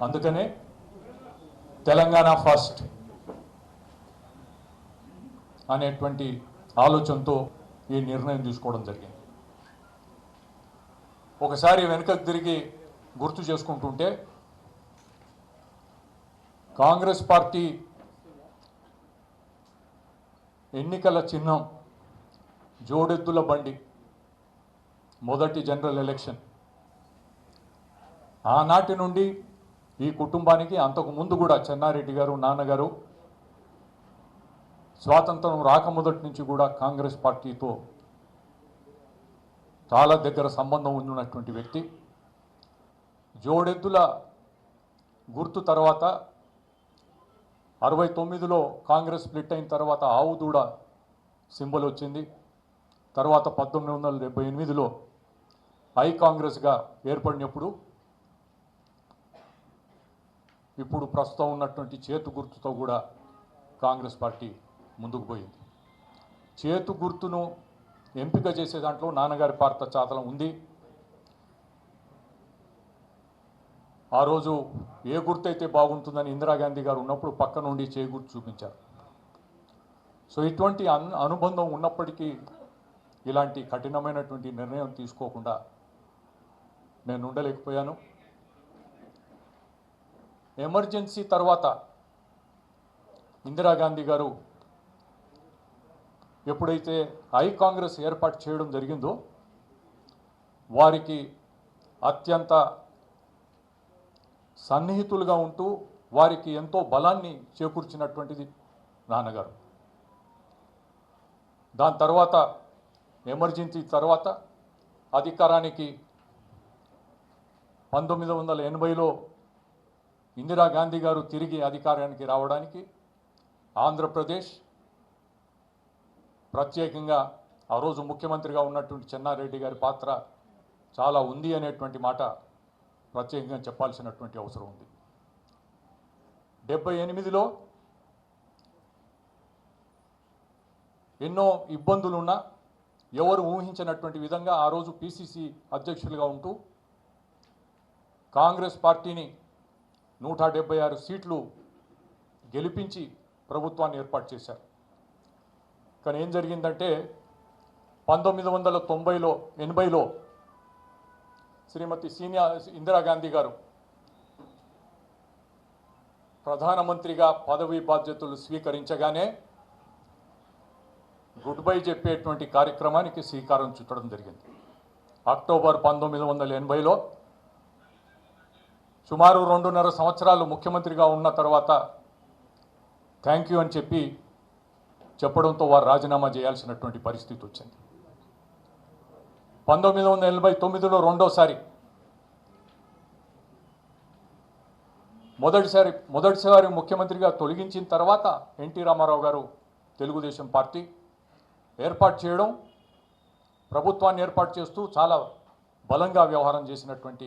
అందుకనే తెలంగాణ ఫస్ట్ అనేటువంటి ఆలోచనతో ఈ నిర్ణయం తీసుకోవడం జరిగింది. ఒకసారి వెనుకకు తిరిగి గుర్తు చేసుకుంటుంటే కాంగ్రెస్ పార్టీ ఎన్నికల చిహ్నం జోడెద్దుల బండి, మొదటి జనరల్ ఎలక్షన్. ఆనాటి నుండి ఈ కుటుంబానికి అంతకు ముందు కూడా చెన్నారెడ్డి గారు నాన్నగారు స్వాతంత్రం రాకముదటి నుంచి కూడా కాంగ్రెస్ పార్టీతో చాలా దగ్గర సంబంధం ఉన్నటువంటి వ్యక్తి. జోడెద్దుల గుర్తు తర్వాత 69లో కాంగ్రెస్ స్ప్లిట్ అయిన తర్వాత ఆవు దూడ సింబల్ వచ్చింది. తర్వాత 1978లో ఐ కాంగ్రెస్గా ఏర్పడినప్పుడు ఇప్పుడు ప్రస్తుతం ఉన్నటువంటి చేతు గుర్తుతో కూడా కాంగ్రెస్ పార్టీ ముందుకు పోయింది. చేతు గుర్తును ఎంపిక చేసే దాంట్లో నాన్నగారి పాత్ర చాలా ఉంది. ఆ రోజు ఏ గుర్తు అయితే బాగుంటుందని ఇందిరాగాంధీ గారు ఉన్నప్పుడు పక్క నుండి చేయి గుర్తు చూపించారు. సో ఇటువంటి అనుబంధం ఉన్నప్పటికీ ఇలాంటి కఠినమైనటువంటి నిర్ణయం తీసుకోకుండా నేను ఉండలేకపోయాను. ఎమర్జెన్సీ తర్వాత ఇందిరాగాంధీ గారు ఎప్పుడైతే ఐ కాంగ్రెస్ ఏర్పాటు చేయడం జరిగిందో వారికి అత్యంత సన్నిహితులుగా ఉంటూ వారికి ఎంతో బలాన్ని చేకూర్చినటువంటిది నాన్నగారు. దాని తర్వాత ఎమర్జెన్సీ తర్వాత అధికారానికి 1980లో ఇందిరాగాంధీ గారు తిరిగి అధికారానికి రావడానికి ఆంధ్రప్రదేశ్, ప్రత్యేకంగా ఆ రోజు ముఖ్యమంత్రిగా ఉన్నటువంటి చెన్నారెడ్డి గారి పాత్ర చాలా ఉంది అనేటువంటి మాట ప్రత్యేకంగా చెప్పాల్సినటువంటి అవసరం ఉంది. 78లో ఎన్నో ఇబ్బందులున్నా ఎవరు ఊహించినటువంటి విధంగా ఆ రోజు పిసిసి అధ్యక్షులుగా ఉంటూ కాంగ్రెస్ పార్టీని 176 సీట్లు గెలిపించి ప్రభుత్వాన్ని ఏర్పాటు చేశారు. కానీ ఏం జరిగిందంటే 1980లో శ్రీమతి ఇందిరాగాంధీ గారు ప్రధానమంత్రిగా పదవీ బాధ్యతలు స్వీకరించగానే గుడ్ బై చెప్పేటువంటి కార్యక్రమానికి శ్రీకారం చుట్టడం జరిగింది. అక్టోబర్ 1980లో సుమారు 2.5 సంవత్సరాలు ముఖ్యమంత్రిగా ఉన్న తర్వాత థ్యాంక్ యూ అని చెప్పడంతో వారు రాజీనామా చేయాల్సినటువంటి పరిస్థితి వచ్చింది. 1989లో మొదటిసారి ముఖ్యమంత్రిగా తొలగించిన తర్వాత ఎన్టీ రామారావు గారు తెలుగుదేశం పార్టీ ఏర్పాటు చేయడం, ప్రభుత్వాన్ని ఏర్పాటు చేస్తూ చాలా బలంగా వ్యవహారం చేసినటువంటి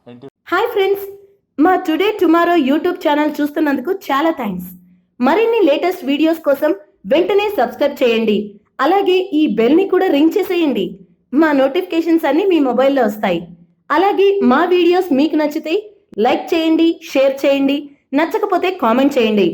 ఎన్టీ. హాయ్ ఫ్రెండ్స్, మా టుడే టుమారో యూట్యూబ్ ఛానల్ చూస్తున్నందుకు చాలా థ్యాంక్స్. మరిన్ని లేటెస్ట్ వీడియోస్ కోసం వెంటనే సబ్స్క్రైబ్ చేయండి. అలాగే ఈ బెల్ ని కూడా రింగ్ చేసేయండి. మా నోటిఫికేషన్స్ అన్ని మీ మొబైల్లో వస్తాయి. అలాగే మా వీడియోస్ మీకు నచ్చితే లైక్ చేయండి, షేర్ చేయండి, నచ్చకపోతే కామెంట్ చేయండి.